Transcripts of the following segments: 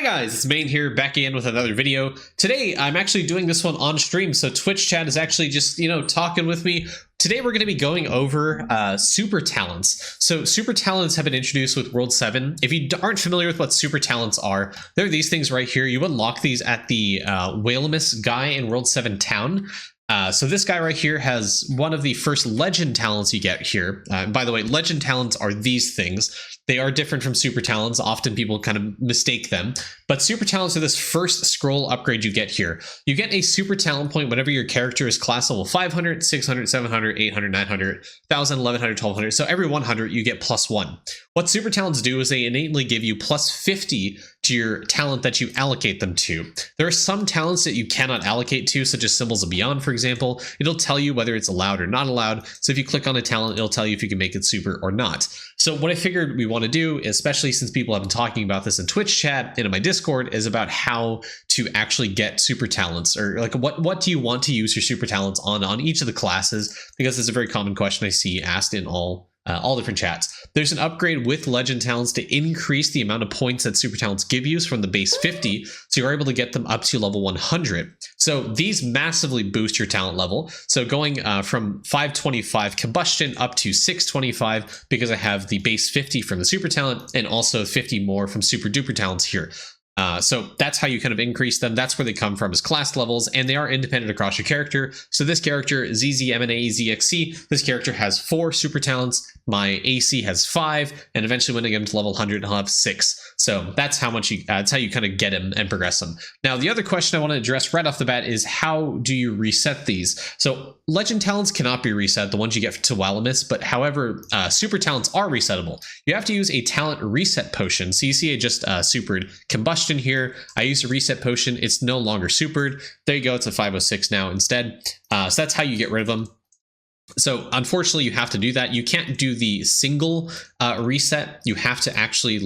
guys, it's Main here, back again with another video. Today, I'm actually doing this one on stream, so Twitch chat is actually just, talking with me. Today, we're going to be going over super talents. So super talents have been introduced with World 7. If you aren't familiar with what super talents are, they're these things right here. You unlock these at the Whalemus guy in World 7 town. So this guy right here has one of the first legend talents you get here. By the way, legend talents are these things. They are different from super talents. Often people kind of mistake them. But super talents are this first scroll upgrade you get here. You get a super talent point whenever your character is class level 500, 600, 700, 800, 900, 1000, 1100, 1200. So every 100 you get +1. What super talents do is they innately give you +50 to your talent that you allocate them to. There are some talents that you cannot allocate to, such as Symbols of Beyond, for example. It'll tell you whether it's allowed or not allowed. So if you click on a talent, it'll tell you if you can make it super or not. So what I figured we want to do, especially since people have been talking about this in Twitch chat and in my Discord, is about how to actually get super talents, or like what do you want to use your super talents on each of the classes, because it's a very common question I see asked in all different chats. There's an upgrade with legend talents to increase the amount of points that super talents give you from the base 50, so you're able to get them up to level 100. So these massively boost your talent level. So going from 525 combustion up to 625, because I have the base 50 from the super talent and also 50 more from super duper talents here. So that's how you kind of increase them. That's where they come from, as class levels, and they are independent across your character. So this character, ZZMNAZXC, this character has 4 super talents. My AC has 5, and eventually when I get him to level 100, I'll have 6. So that's how much that's how you kind of get him and progress them. Now, the other question I want to address right off the bat is, how do you reset these? So legend talents cannot be reset, the ones you get to Walamis, but however, super talents are resettable. You have to use a talent reset potion. So you see I just supered combustion here. I used a reset potion. It's no longer supered. There you go. It's a 506 now instead. So that's how you get rid of them. So unfortunately, you have to do that. You can't do the single reset. You have to actually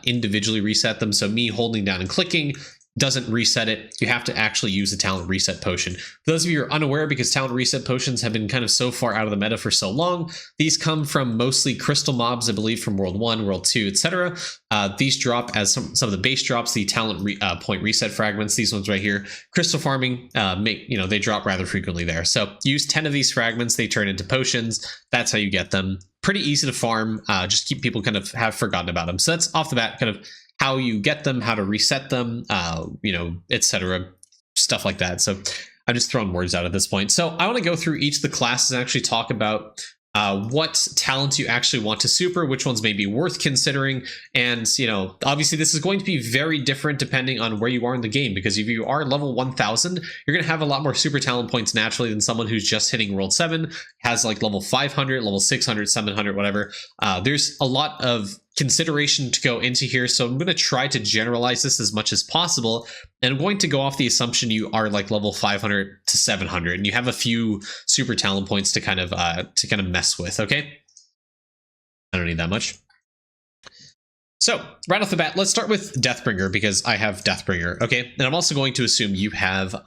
individually reset them. So me holding down and clicking doesn't reset it. You have to actually use a talent reset potion. For those of you who are unaware, because talent reset potions have been kind of so far out of the meta for so long, these come from mostly crystal mobs, I believe, from World 1, World 2, etc. These drop as some of the base drops, the talent point reset fragments, these ones right here. Crystal farming, they drop rather frequently there. So use 10 of these fragments, they turn into potions. That's how you get them. Pretty easy to farm, just keep people kind of have forgotten about them. So that's off the bat kind of how you get them, how to reset them, etc., stuff like that. So I'm just throwing words out at this point. So I want to go through each of the classes and actually talk about what talents you actually want to super, which ones may be worth considering. And, obviously this is going to be very different depending on where you are in the game, because if you are level 1000, you're going to have a lot more super talent points naturally than someone who's just hitting World 7, has like level 500, level 600, 700, whatever. There's a lot of consideration to go into here, so I'm going to try to generalize this as much as possible, and I'm going to go off the assumption you are like level 500 to 700 and you have a few super talent points to kind of mess with. Okay, I don't need that much. So right off the bat, let's start with Deathbringer, because I have Deathbringer. Okay, and I'm also going to assume you have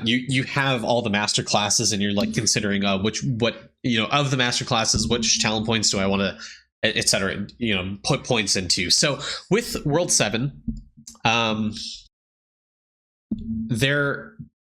you have all the master classes, and you're like considering of the master classes, which talent points do I want to, etc., put points into. So with World 7,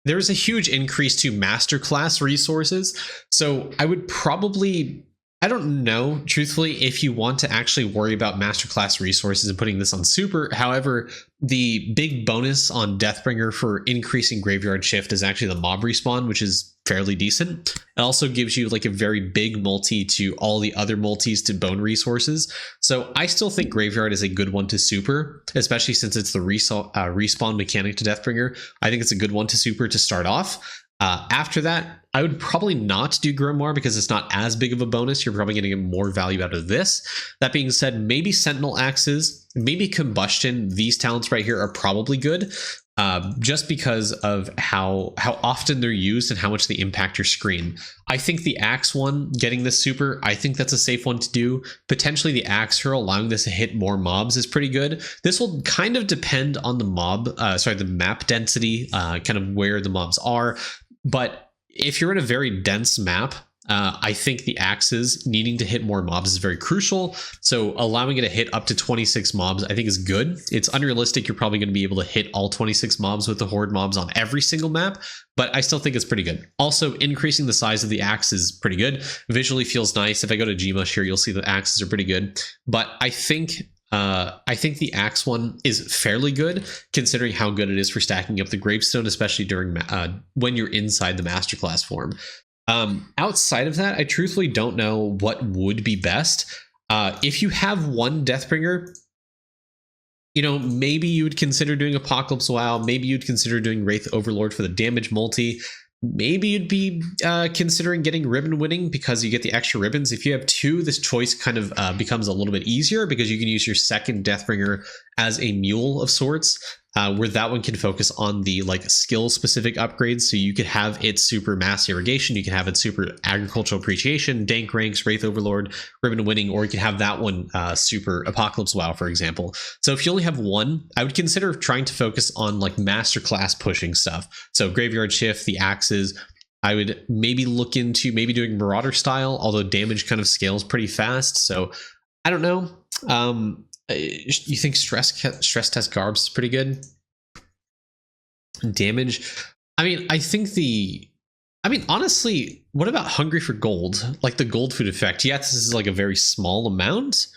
there's a huge increase to master class resources. So I would probably, I don't know, truthfully, if you want to actually worry about masterclass resources and putting this on super. However, the big bonus on Deathbringer for increasing Graveyard Shift is actually the mob respawn, which is fairly decent. It also gives you like a very big multi to all the other multis to bone resources. So I still think Graveyard is a good one to super, especially since it's the respawn mechanic to Deathbringer. I think it's a good one to super to start off. After that, I would probably not do Grimoire, because it's not as big of a bonus. You're probably going to get more value out of this. That being said, maybe Sentinel Axes, maybe Combustion. These talents right here are probably good, just because of how often they're used and how much they impact your screen. I think the Axe one, getting this super, I think that's a safe one to do. Potentially the Axe Hurl, allowing this to hit more mobs, is pretty good. This will kind of depend on the map density, kind of where the mobs are. But if you're in a very dense map, I think the axes needing to hit more mobs is very crucial. So allowing it to hit up to 26 mobs, I think is good. It's unrealistic. You're probably going to be able to hit all 26 mobs with the horde mobs on every single map, but I still think it's pretty good. Also, increasing the size of the axe is pretty good. Visually feels nice. If I go to Gmush here, you'll see the axes are pretty good. But I think the axe one is fairly good, considering how good it is for stacking up the gravestone, especially during when you're inside the masterclass form. Outside of that, I truthfully don't know what would be best. If you have one Deathbringer, you know, maybe you would consider doing Apocalypse Wow. Maybe you'd consider doing Wraith Overlord for the damage multi. Maybe you'd be considering getting ribbon winning because you get the extra ribbons. If you have two, this choice kind of becomes a little bit easier because you can use your second Deathbringer as a mule of sorts, where that one can focus on the like skill specific upgrades. So you could have it super mass irrigation, you can have it super agricultural appreciation, dank ranks, Wraith Overlord, ribbon winning, or you can have that one super Apocalypse Wow, for example. So if you only have one, I would consider trying to focus on like masterclass pushing stuff. So Graveyard Shift, the axes. I would maybe look into maybe doing Marauder style, although damage kind of scales pretty fast. So I don't know. You think stress test garbs is pretty good? Damage. I mean, honestly, what about hungry for gold? Like the gold food effect. Yeah, this is like a very small amount,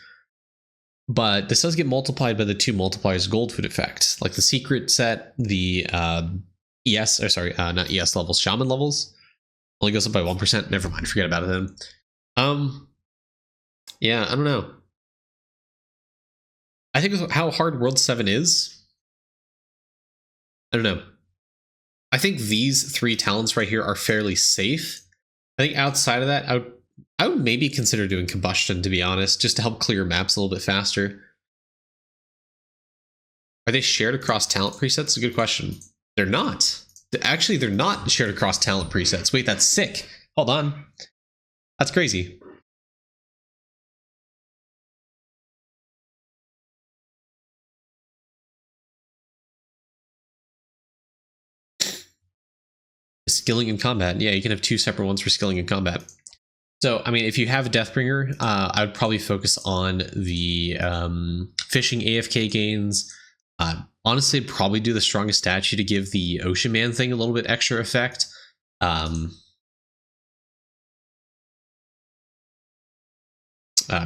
but this does get multiplied by the 2 multipliers gold food effect. Like the secret set, the not ES levels, shaman levels only goes up by 1%. Never mind, forget about it then. Yeah, I don't know. I think how hard World 7 is, I don't know. I think these 3 talents right here are fairly safe. I think outside of that, I would maybe consider doing Combustion, to be honest, just to help clear maps a little bit faster. Are they shared across talent presets? A good question. They're not. Actually, they're not shared across talent presets. Wait, that's sick. Hold on. That's crazy. Skilling in combat. Yeah, you can have 2 separate ones for skilling in combat. So, I mean, if you have a Deathbringer, I would probably focus on the fishing AFK gains. Honestly, I'd probably do the strongest statue to give the Ocean Man thing a little bit extra effect.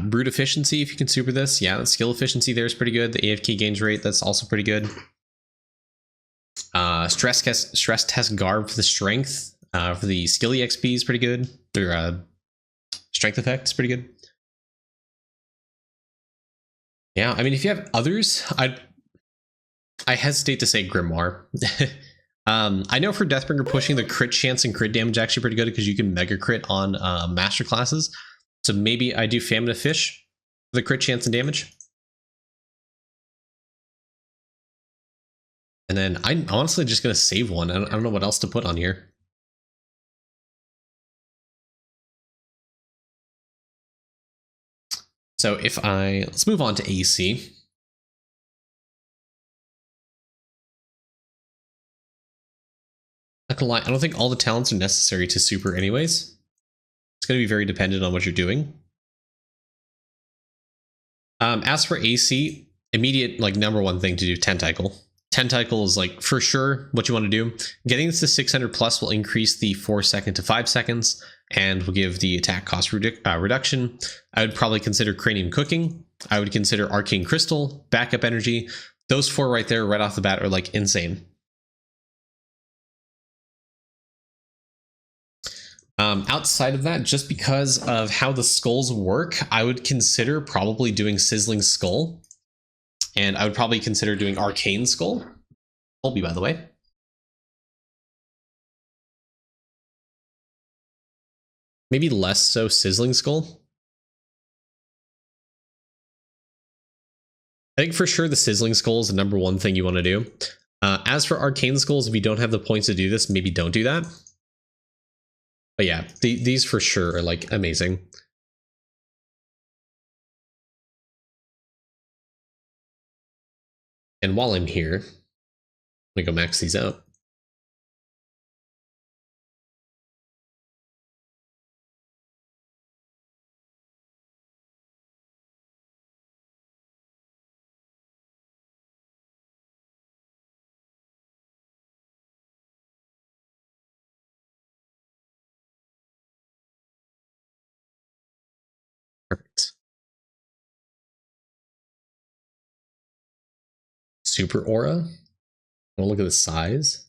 Brute efficiency, if you can super this. Yeah, the skill efficiency there is pretty good. The AFK gains rate, that's also pretty good. Stress test garb for the strength. For the skill EXP is pretty good. Their strength effect is pretty good. Yeah, I mean, if you have others, I hesitate to say Grimoire. I know for Deathbringer, pushing the crit chance and crit damage actually pretty good because you can mega crit on master classes. So maybe I do Famine of Fish for the crit chance and damage. And then I'm honestly just going to save one. I don't know what else to put on here. So if let's move on to AC. Not gonna lie, I don't think all the talents are necessary to super anyways. It's going to be very dependent on what you're doing. As for AC, immediate like #1 thing to do, Tentacle. Tentacle is like for sure what you want to do. Getting this to 600 plus will increase the 4 second to 5 seconds and will give the attack cost reduction. I would probably consider Cranium Cooking. I would consider Arcane Crystal, Backup Energy. Those 4 right there, right off the bat, are like insane. Outside of that, just because of how the skulls work, I would consider probably doing Sizzling Skull. And I would probably consider doing Arcane Skull. Colby, by the way. Maybe less so Sizzling Skull. I think for sure the Sizzling Skull is the #1 thing you want to do. As for Arcane Skulls, if you don't have the points to do this, maybe don't do that. But yeah, these for sure are like amazing. And while I'm here, let me go max these out. super aura. I want to look at the size.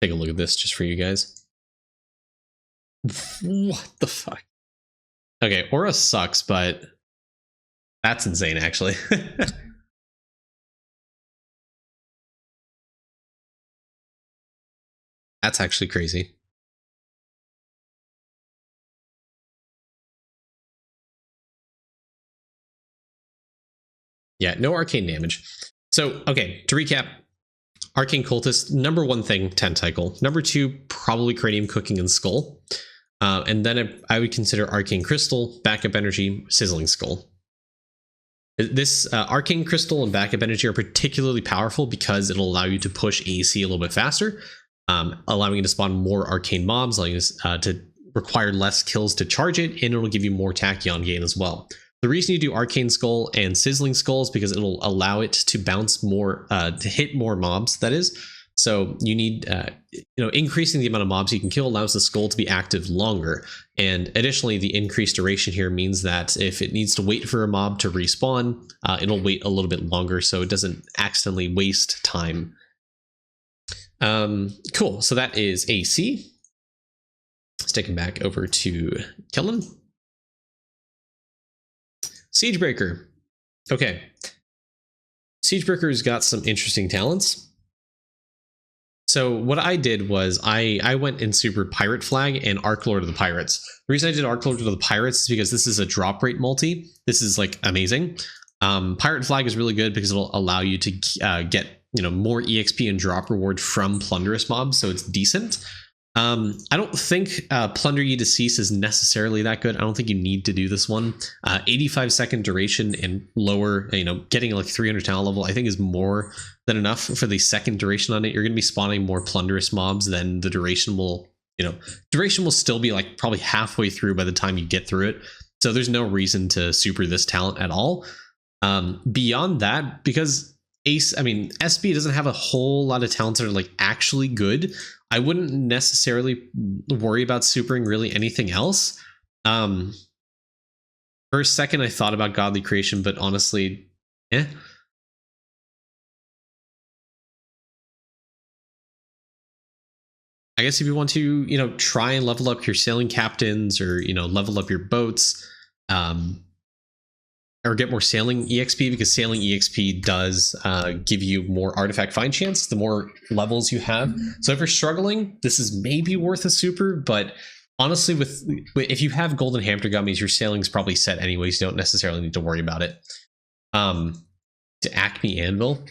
Take a look at this just for you guys. What the fuck? Okay, aura sucks, but that's insane, actually. That's actually crazy. Yeah, no arcane damage. So, okay, to recap, Arcane Cultist, number one thing, Tentacle. Number two, probably Cranium Cooking and Skull. And then I would consider Arcane Crystal, Backup Energy, Sizzling Skull. This Arcane Crystal and Backup Energy are particularly powerful because it'll allow you to push AC a little bit faster, allowing you to spawn more Arcane mobs, allowing you to require less kills to charge it, and it'll give you more Tachyon gain as well. The reason you do Arcane Skull and Sizzling Skull is because it'll allow it to bounce more, to hit more mobs, that is. So you need, increasing the amount of mobs you can kill allows the skull to be active longer. And additionally, the increased duration here means that if it needs to wait for a mob to respawn, it'll wait a little bit longer so it doesn't accidentally waste time. Cool, so that is AC. Sticking back over to Kellen. Siegebreaker. Okay. Siegebreaker's got some interesting talents. So what I did was I went in super Pirate Flag and Arc Lord of the Pirates. The reason I did Arc Lord of the Pirates is because this is a drop rate multi. This is like amazing. Pirate Flag is really good because it'll allow you to get more EXP and drop reward from plunderous mobs, so it's decent. I don't think Plunder Ye Decease is necessarily that good. I don't think you need to do this one. 85-second duration and lower, getting like 300 talent level, I think is more than enough for the second duration on it. You're going to be spawning more plunderous mobs than the duration will, duration will still be like probably halfway through by the time you get through it. So there's no reason to super this talent at all. Beyond that, because SB doesn't have a whole lot of talents that are like actually good, I wouldn't necessarily worry about supering really anything else. For a second, I thought about Godly Creation, but honestly, I guess if you want to, try and level up your sailing captains or, level up your boats, or get more sailing EXP, because sailing EXP does give you more artifact find chance the more levels you have. So if you're struggling, this is maybe worth a super, but honestly, if you have golden hamster gummies, your sailing's probably set anyways. You don't necessarily need to worry about it. To Acme Anvil.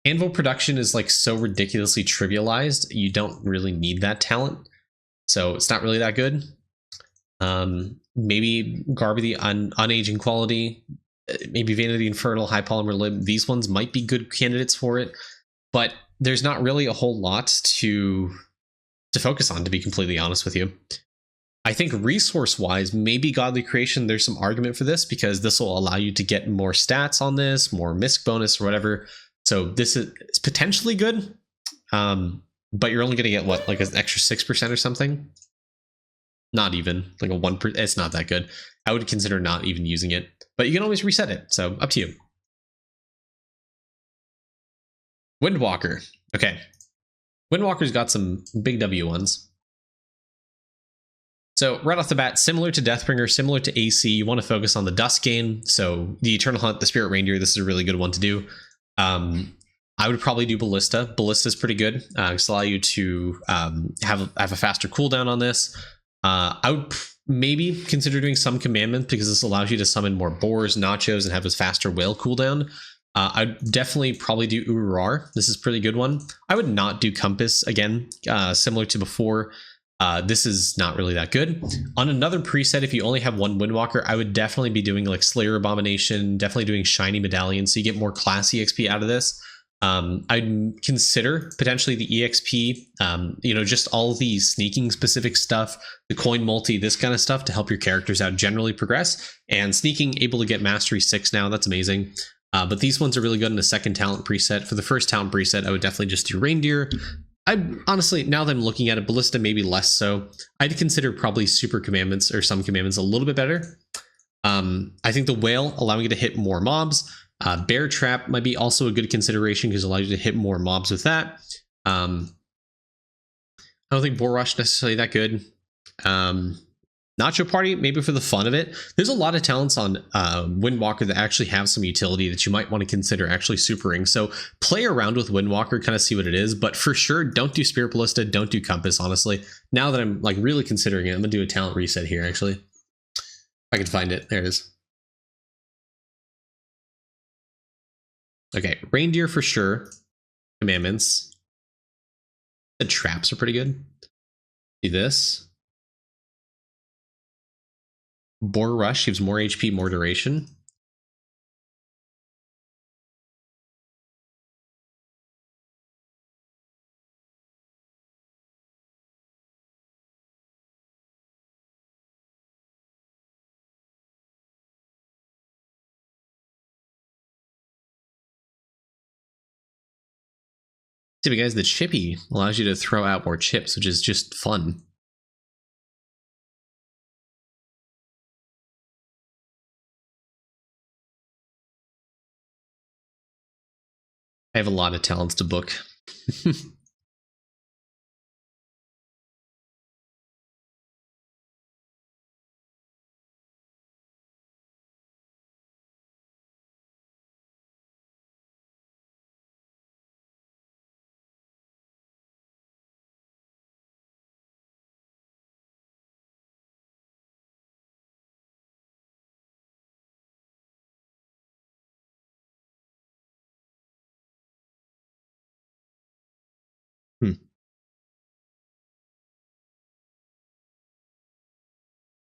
Anvil production is like so ridiculously trivialized, you don't really need that talent. So it's not really that good. Maybe Garby the Unaging Quality, maybe Vanity Infernal, High Polymer Lib. These ones might be good candidates for it, but there's not really a whole lot to focus on, to be completely honest with you. I think resource-wise, maybe Godly Creation, there's some argument for this, because this will allow you to get more stats on this, more misc bonus or whatever. So this is potentially good, but you're only going to get, what, like an extra 6% or something? Not even, like a 1%. It's not that good. I would consider not even using it, but you can always reset it. So up to you. Windwalker. Okay. Windwalker's got some big W ones. So right off the bat, similar to Deathbringer, similar to AC, you want to focus on the Dust gain. So the Eternal Hunt, the Spirit Reindeer, this is a really good one to do. I would probably do Ballista. Ballista is pretty good. It's allow you to have a faster cooldown on this. I would maybe consider doing some commandment, because this allows you to summon more boars, nachos, and have a faster whale cooldown. I'd definitely probably do Ururar. This is a pretty good one. I would not do Compass again, similar to before. This is not really that good. On another preset, if you only have one Windwalker, I would definitely be doing like Slayer Abomination, definitely doing Shiny Medallion, so you get more class EXP out of this. I'd consider potentially the EXP, just all the sneaking specific stuff, the coin multi, this kind of stuff to help your characters out generally progress. And sneaking, able to get mastery 6 now, that's amazing. But these ones are really good in the second talent preset. For the first talent preset, I would definitely just do reindeer. I honestly, now that I'm looking at it, ballista maybe less so. I'd consider probably super commandments or some commandments a little bit better. I think the whale, allowing you to hit more mobs. Bear trap might be also a good consideration because it allows you to hit more mobs with that. I don't think boar rush necessarily that good. Nacho party, maybe for the fun of it. There's a lot of talents on Windwalker that actually have some utility that you might want to consider actually supering. So play around with Windwalker, kind of see what it is. But for sure, don't do Spirit Ballista, don't do Compass, honestly. Now that I'm like really considering it, I'm going to do a talent reset here, actually. If I can find it. There it is. Okay, reindeer for sure. Commandments. The traps are pretty good. See this. Boar rush gives more HP, more duration. See, guys, the chippy allows you to throw out more chips, which is just fun. I have a lot of talents to book.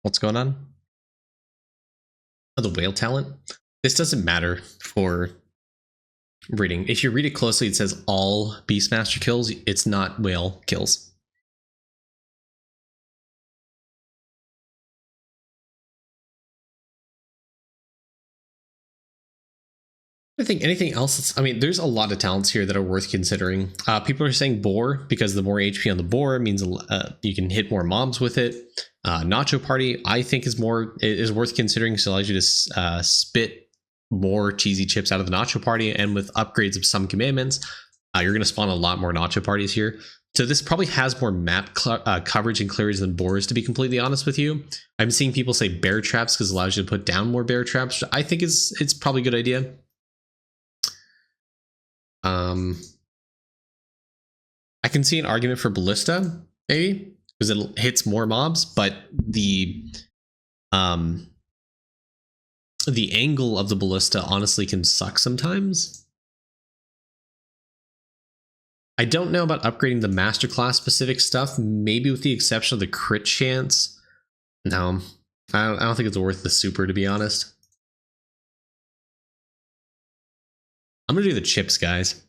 What's going on? Oh, the whale talent? This doesn't matter for reading. If you read it closely, it says all Beastmaster kills. It's not whale kills. I think anything else. I mean, there's a lot of talents here that are worth considering. People are saying boar because the more HP on the boar means you can hit more mobs with it. Nacho party, I think, is worth considering. So it allows you to spit more cheesy chips out of the nacho party, and with upgrades of some commandments, you're going to spawn a lot more nacho parties here. So this probably has more map coverage and clearance than boars, to be completely honest with you. I'm seeing people say bear traps because it allows you to put down more bear traps. I think it's probably a good idea. I can see an argument for ballista, maybe, because it hits more mobs, but the angle of the ballista honestly can suck sometimes. I don't know about upgrading the masterclass specific stuff, maybe with the exception of the crit chance. No, I don't think it's worth the super, to be honest. I'm gonna do the chips, guys.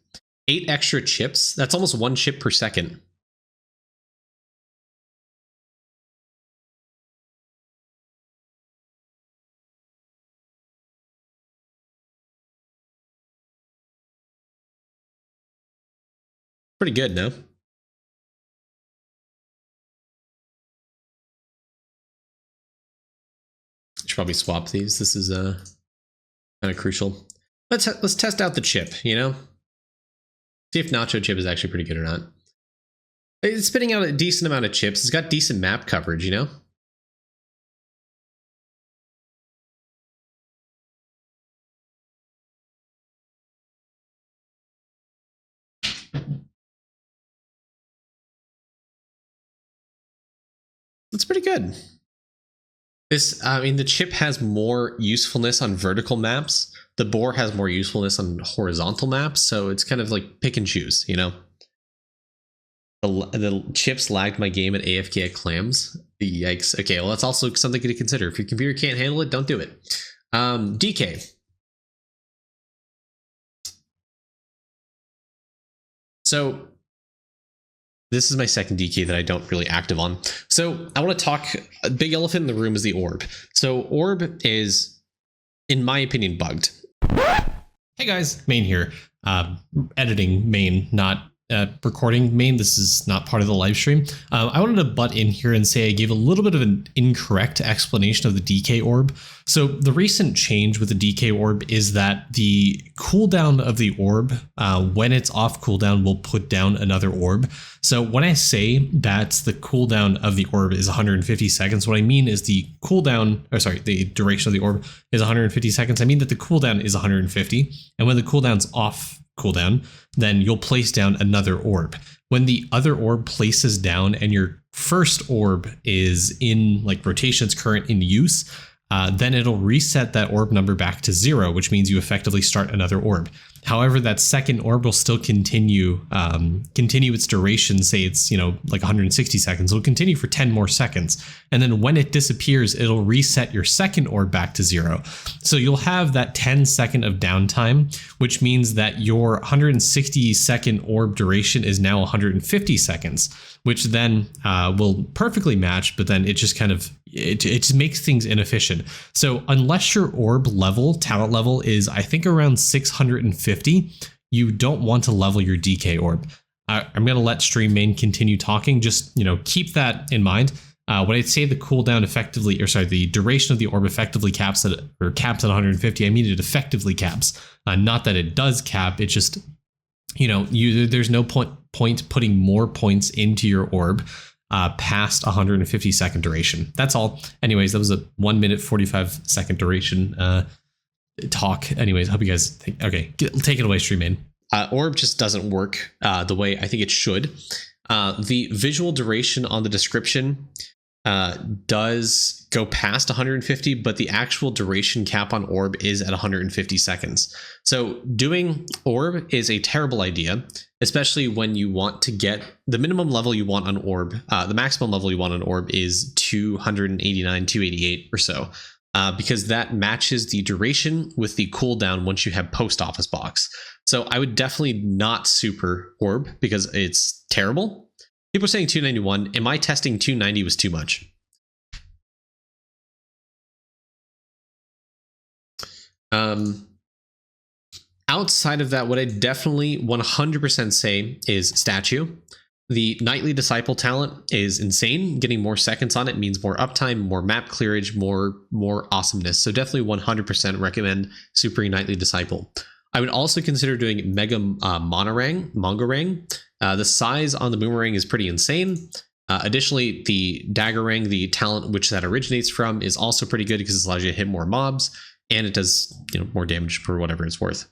8 extra chips. That's almost 1 chip per second. Pretty good, no? Should probably swap these. This is kind of crucial. Let's test out the chip, you know? See if nacho chip is actually pretty good or not. It's spitting out a decent amount of chips. It's got decent map coverage, you know? It's pretty good. I mean, the chip has more usefulness on vertical maps. The boar has more usefulness on horizontal maps, so it's kind of like pick and choose, you know? The chips lagged my game at AFK at clams. Yikes. Okay, well, that's also something to consider. If your computer can't handle it, don't do it. DK. So this is my second DK that I don't really active on. So I want to talk, a big elephant in the room is the orb. So orb is, in my opinion, bugged. Hey guys, Main here. Editing Main, not recording Main. This is not part of the live stream. I wanted to butt in here and say I gave a little bit of an incorrect explanation of the DK orb. So the recent change with the DK orb is that the cooldown of the orb, when it's off cooldown, will put down another orb. So when I say that the cooldown of the orb is 150 seconds, what I mean is the cooldown, or sorry, the duration of the orb is 150 seconds. I mean that the cooldown is 150. And when the cooldown's off cooldown, then you'll place down another orb. When the other orb places down and your first orb is in like rotation, it's current in use, then it'll reset that orb number back to 0, which means you effectively start another orb. However, that second orb will still continue its duration. Say it's, like 160 seconds. It'll continue for 10 more seconds. And then when it disappears, it'll reset your second orb back to 0. So you'll have that 10 second of downtime, which means that your 160 second orb duration is now 150 seconds, which then will perfectly match, but then it just kind of, it just makes things inefficient. So unless your orb level, talent level is, I think, around 650, you don't want to level your DK orb. I'm going to let Stream Main continue talking. Just, keep that in mind. When I say the cooldown effectively, or sorry, the duration of the orb effectively caps at 150, I mean it effectively caps. Not that it does cap. It just, there's no point putting more points into your orb past 150 second duration. That's all. Anyways, that was a 1 minute 45 second duration talk. Anyways, hope you guys think, okay, take it away, Stream Main. Orb just doesn't work the way I think it should. The visual duration on the description does go past 150, but the actual duration cap on orb is at 150 seconds. So doing orb is a terrible idea, especially when you want to get the minimum level you want on orb. The maximum level you want on orb is 289, 288 or so, because that matches the duration with the cooldown once you have post office box. So I would definitely not super orb because it's terrible. People are saying 291. In my testing, 290 was too much. Outside of that, what I definitely 100% say is statue. The Nightly Disciple talent is insane. Getting more seconds on it means more uptime, more map clearage, more awesomeness. So definitely 100% recommend supering Nightly Disciple. I would also consider doing Mega Mongarang. The size on the boomerang is pretty insane. Additionally, the Daggerang, the talent which that originates from, is also pretty good because it allows you to hit more mobs, and it does more damage for whatever it's worth.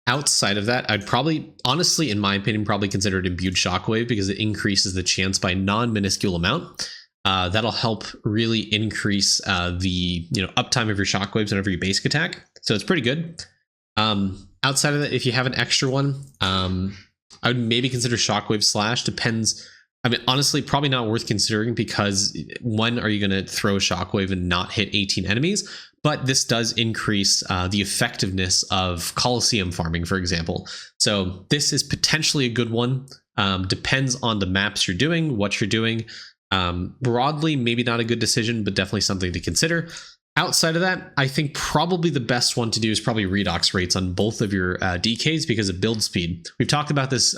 Outside of that, I'd probably, honestly, in my opinion, probably consider it Imbued Shockwave because it increases the chance by non-minuscule amount. That'll help really increase the uptime of your shockwaves whenever you basic attack. So it's pretty good. Outside of that, if you have an extra one, I would maybe consider Shockwave Slash. Depends. I mean, honestly, probably not worth considering because when are you going to throw a Shockwave and not hit 18 enemies? But this does increase the effectiveness of Coliseum farming, for example. So this is potentially a good one. Depends on the maps you're doing, what you're doing. Broadly, maybe not a good decision, but definitely something to consider. Outside of that, I think probably the best one to do is probably redox rates on both of your DKs because of build speed. We've talked about this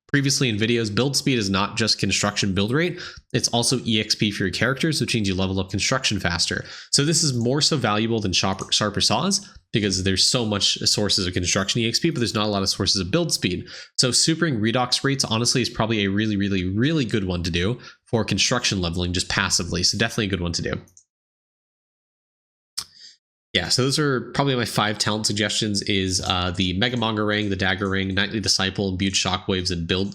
previously in videos. Build speed is not just construction build rate, it's also EXP for your characters, which means you level up construction faster. So this is more so valuable than Sharper Saws because there's so much sources of construction EXP, but there's not a lot of sources of build speed. So supering redox rates, honestly, is probably a really, really, really good one to do for construction leveling just passively. So definitely a good one to do. Yeah, so those are probably my 5 talent suggestions is the Mega Mongarang, the Daggerang, Nightly Disciple, Imbued Shockwaves, and build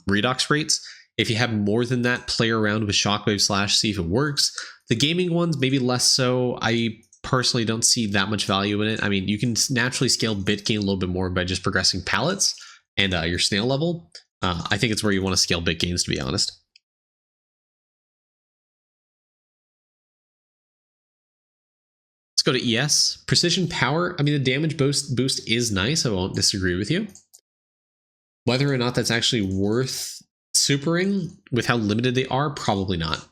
redox rates. If you have more than that, play around with Shockwave Slash, see if it works. The gaming ones, maybe less so. I personally don't see that much value in it. I mean, you can naturally scale bit gain a little bit more by just progressing pallets and your snail level. I think it's where you want to scale bit gains, to be honest. go to ES. Precision Power. I mean, the damage boost is nice. I won't disagree with you. Whether or not that's actually worth supering with how limited they are, probably not.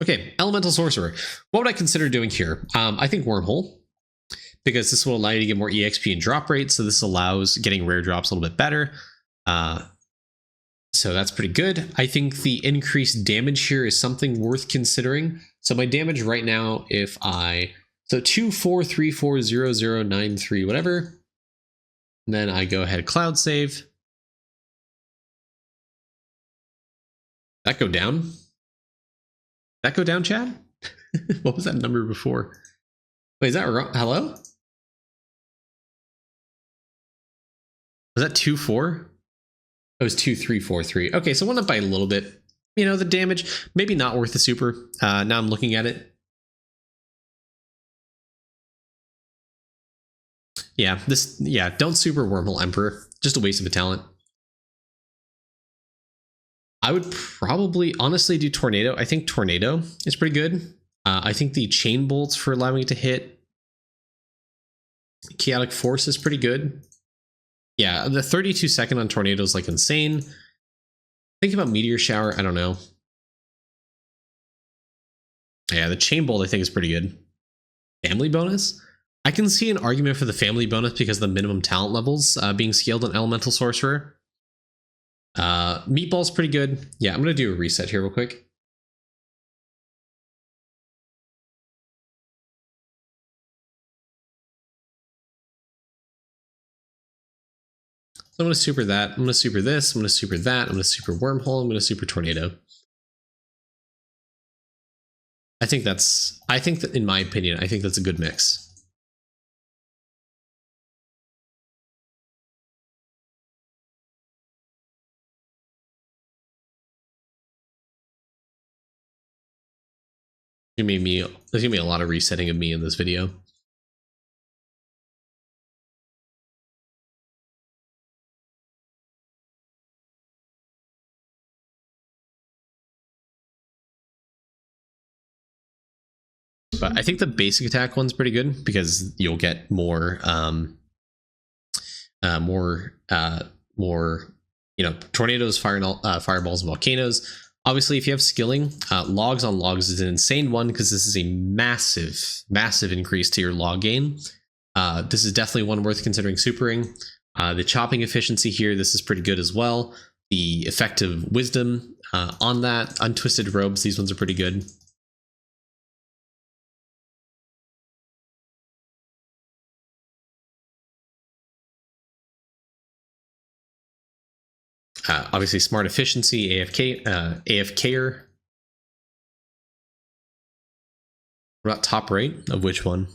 Okay, Elemental Sorcerer. What would I consider doing here? I think Wormhole, because this will allow you to get more EXP and drop rate, so this allows getting rare drops a little bit better. So that's pretty good. I think the increased damage here is something worth considering. So my damage right now, if I... So 24340093, whatever. And then I go ahead, cloud save. That go down? That go down, Chad? What was that number before? Wait, is that wrong? Hello? Was that 2-4? It was 2-3-4-3. Okay, so went up by a little bit. You know, the damage, maybe not worth the super. Now I'm looking at it. Yeah, don't super Wormhole Emperor. Just a waste of a talent. I would probably honestly do Tornado. I think Tornado is pretty good. I think the Chain Bolts for allowing it to hit. Chaotic Force is pretty good. Yeah, the 32-second on Tornado is like insane. Think about Meteor Shower. I don't know. Yeah, the Chain Bolt I think is pretty good. Family bonus? I can see an argument for the family bonus because of the minimum talent levels being scaled on Elemental Sorcerer. Meatball's pretty good. Yeah, I'm going to do a reset here real quick. So I'm going to super that. I'm going to super this. I'm going to super that. I'm going to super Wormhole. I'm going to super Tornado. I think that in my opinion, I think that's a good mix. There's gonna be a lot of resetting of me in this video. But I think the basic attack one's pretty good because you'll get more, you know, tornadoes, fireballs, and volcanoes. Obviously, if you have skilling, logs on logs is an insane one because this is a massive increase to your log gain. This is definitely one worth considering supering. The chopping efficiency here, this is pretty good as well. The effective wisdom on that, untwisted robes, these ones are pretty good. Obviously, smart efficiency, AFKer. What about top right of which one?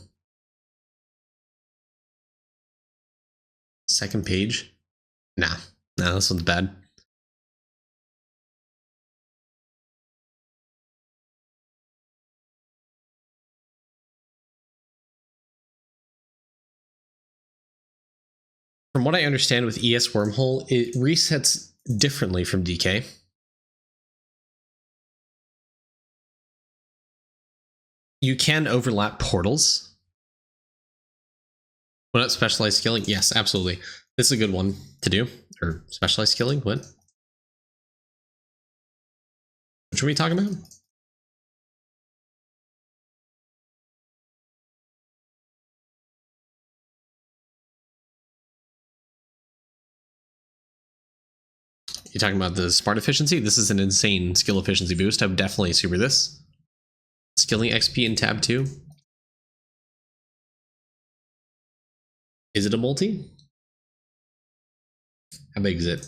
Second page? Nah, this one's bad. From what I understand with ES Wormhole, it resets differently from DK. You can overlap portals. What about specialized skilling? Yes, absolutely. This is a good one to do. Or specialized skilling? What? Which are we talking about? You're talking about the smart efficiency? This is an insane skill efficiency boost. I would definitely super this. Skilling XP in tab 2. Is it a multi? How big is it?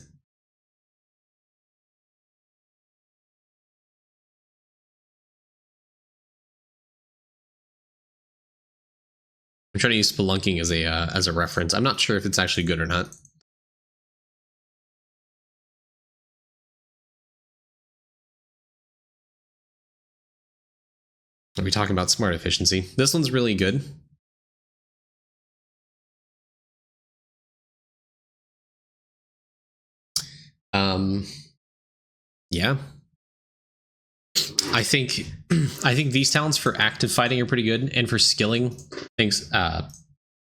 I'm trying to use spelunking as a reference. I'm not sure if it's actually good or not. Are we talking about smart efficiency? This one's really good. Yeah. I think I think these talents for active fighting are pretty good, and for skilling things,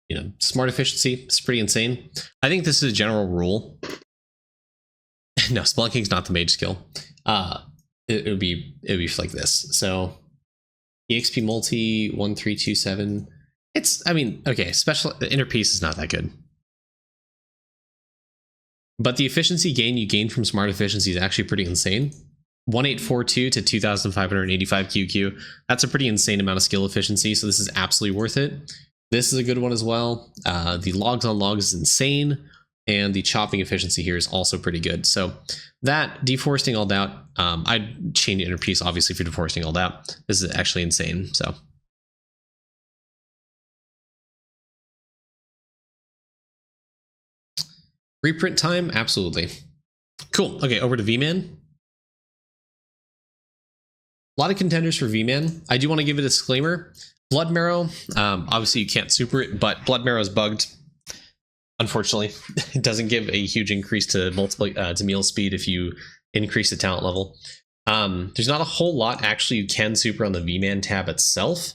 you know, smart efficiency is pretty insane. I think this is a general rule. No, Spelunking's not the mage skill. It would be like this. So EXP multi 1327. It's, I mean, okay, special inner piece is not that good. But the efficiency gain you gain from smart efficiency is actually pretty insane. 1842 to 2585 QQ. That's a pretty insane amount of skill efficiency, so this is absolutely worth it. This is a good one as well. The logs on logs is insane, and the chopping efficiency here is also pretty good. So that, deforesting all doubt, I'd change inner piece obviously for deforesting all doubt. This is actually insane. So reprint time, absolutely. Cool. Okay, over to V-Man. A lot of contenders for V-Man. I do want to give a disclaimer. Blood Marrow, obviously you can't super it, but Blood Marrow is bugged. Unfortunately, it doesn't give a huge increase to to meal speed if you increase the talent level. There's not a whole lot actually you can super on the V-Man tab itself.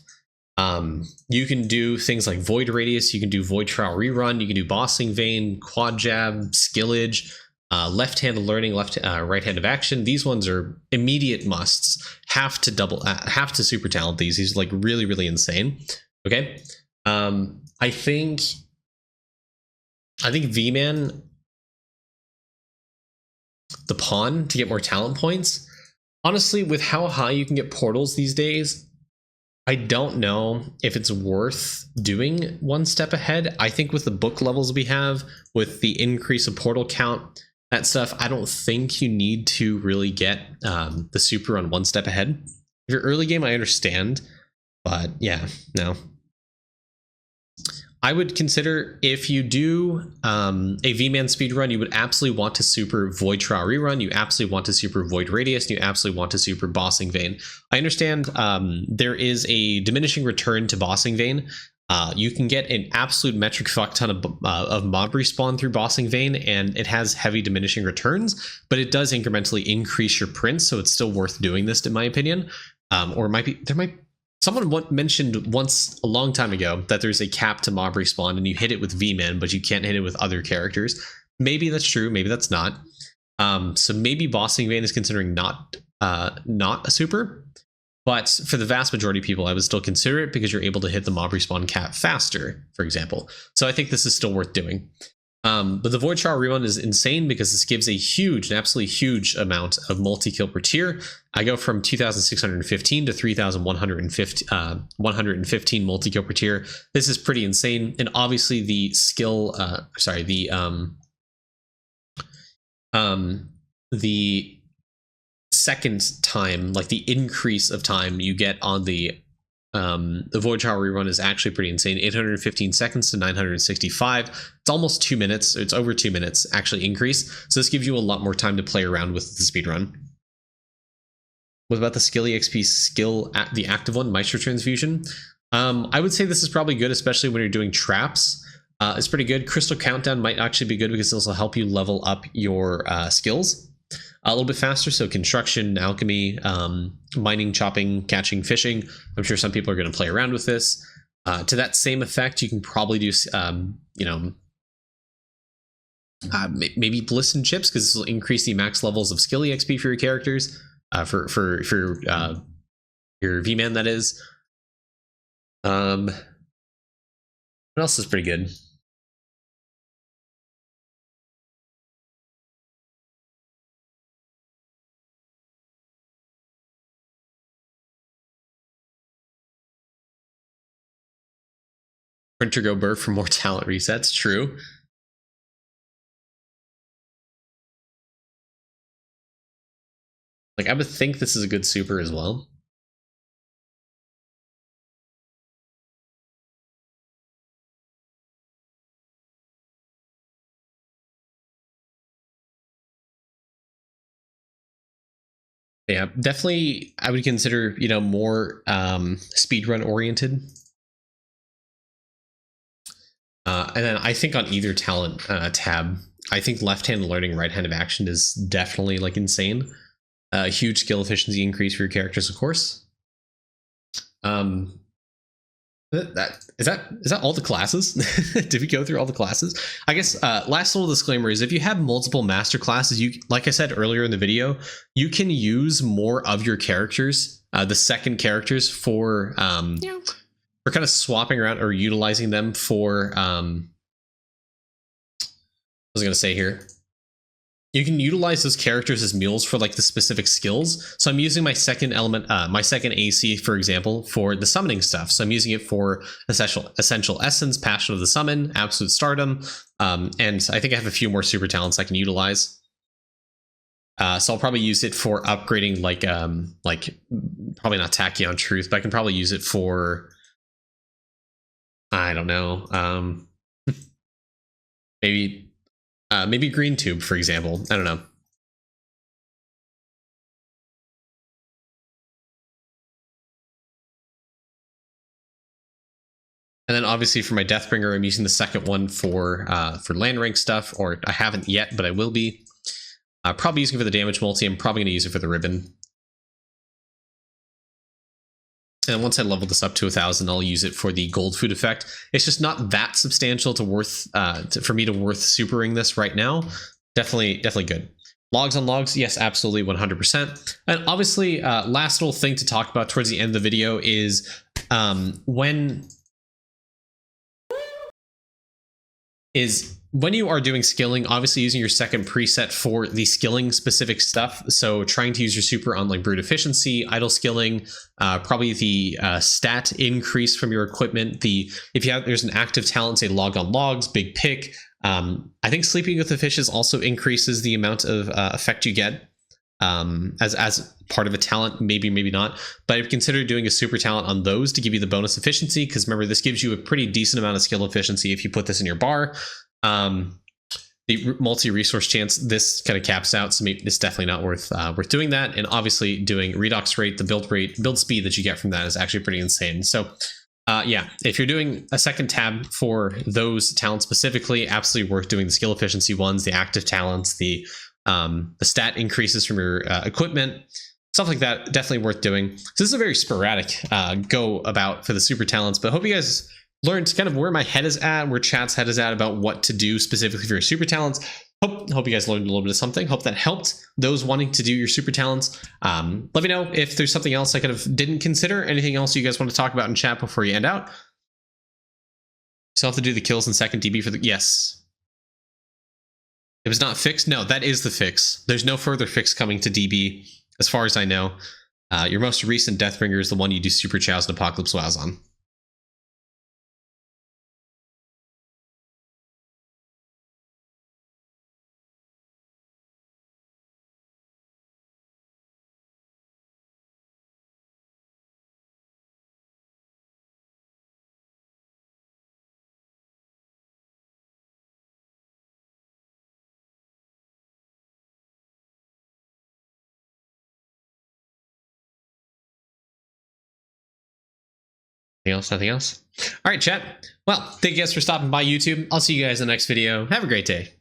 You can do things like Void Radius, you can do Void Trial Rerun, you can do Bossing Vein, Quad Jab, Skillage, left-handed learning, right-handed action. These ones are immediate musts. Have to super talent these. These are like really, really insane. Okay. I think V-Man, the pawn to get more talent points. Honestly, with how high you can get portals these days, I don't know if it's worth doing one step ahead. I think with the book levels we have, with the increase of portal count, that stuff, I don't think you need to really get the super on one step ahead. If you're early game, I understand, but yeah, no. I would consider, if you do a V-Man speedrun, you would absolutely want to super Void Trial Rerun, you absolutely want to super Void Radius, and you absolutely want to super Bossing Vein. I understand there is a diminishing return to Bossing Vein. You can get an absolute metric fuck ton of mob respawn through Bossing Vein, and it has heavy diminishing returns, but it does incrementally increase your prints, so it's still worth doing this, in my opinion. Or it might be, someone mentioned once a long time ago that there's a cap to mob respawn, and you hit it with V-Man, but you can't hit it with other characters. Maybe that's true, maybe that's not. So maybe Bossing Vein is considering not a super. But for the vast majority of people, I would still consider it because you're able to hit the mob respawn cap faster, for example. So I think this is still worth doing. But the Void Trial Rerun is insane because this gives a huge, an absolutely huge amount of multi-kill per tier. I go from 2,615 to 3,115 multi-kill per tier. This is pretty insane. And obviously the skill, the second time, like the increase of time you get on the Void Trial Rerun is actually pretty insane. 815 seconds to 965. It's almost 2 minutes. It's over 2 minutes actually increase. So this gives you a lot more time to play around with the speedrun. What about the skill EXP skill, the active one, Maestro Transfusion? I would say this is probably good, especially when you're doing traps. It's pretty good. Crystal Countdown might actually be good because this will help you level up your skills a little bit faster. So construction, alchemy, mining, chopping, catching, fishing. I'm sure some people are going to play around with this. To that same effect, you can probably do, maybe bliss and chips, because this will increase the max levels of skill EXP for your characters, for your V-Man, that is. What else is pretty good? Printer go burr for more talent resets. True. Like, I would think this is a good super as well. Yeah, definitely I would consider, more speedrun oriented. And then I think on either talent tab, I think left-hand learning, right-handed action is definitely like insane. Huge skill efficiency increase for your characters, of course. Is that all the classes? Did we go through all the classes? I guess last little disclaimer is if you have multiple master classes, you, like I said earlier in the video, you can use more of your characters, the second characters, for kind of swapping around or utilizing them for what was I gonna say here? You can utilize those characters as mules for like the specific skills. So I'm using my second element, my second AC, for example, for the summoning stuff. So I'm using it for essential essence, passion of the summon, absolute stardom, and I think I have a few more super talents I can utilize. So I'll probably use it for upgrading, like probably not Tachyon Truth, but I can probably use it for, I don't know, maybe Green Tube, for example. I don't know. And then obviously for my Deathbringer, I'm using the second one for land rank stuff, or I haven't yet, but I will be. Probably using it for the damage multi. I'm probably going to use it for the ribbon. And once I level this up to 1,000, I'll use it for the gold food effect. It's just not that substantial to worth for me to worth supering this right now. Definitely good. Logs on logs, yes, absolutely, 100%. And obviously, last little thing to talk about towards the end of the video is when you are doing skilling, obviously using your second preset for the skilling specific stuff. So trying to use your super on like brute efficiency, idle skilling, probably the stat increase from your equipment. There's an active talent, say log on logs, big pick. I think sleeping with the fishes also increases the amount of effect you get as part of a talent, maybe not, but I've considered doing a super talent on those to give you the bonus efficiency, because remember, this gives you a pretty decent amount of skill efficiency if you put this in your bar. The multi-resource chance, this kind of caps out, so maybe it's definitely not worth doing that. And obviously doing redox rate, the build speed that you get from that is actually pretty insane. So yeah, if you're doing a second tab for those talents specifically, absolutely worth doing the skill efficiency ones, the active talents, the stat increases from your equipment, stuff like that. Definitely worth doing. So this is a very sporadic go about for the super talents, but I hope you guys learned kind of where my head is at, where chat's head is at about what to do specifically for your super talents. Hope you guys learned a little bit of something. Hope that helped those wanting to do your super talents. Let me know if there's something else I kind of didn't consider. Anything else you guys want to talk about in chat before you end out? Still have to do the kills in second DB for the... Yes. If it's not fixed, no, that is the fix. There's no further fix coming to DB, as far as I know. Your most recent Deathbringer is the one you do Super Chows and Apocalypse Wows on. Nothing else? All right, chat. Well, thank you guys for stopping by YouTube. I'll see you guys in the next video. Have a great day.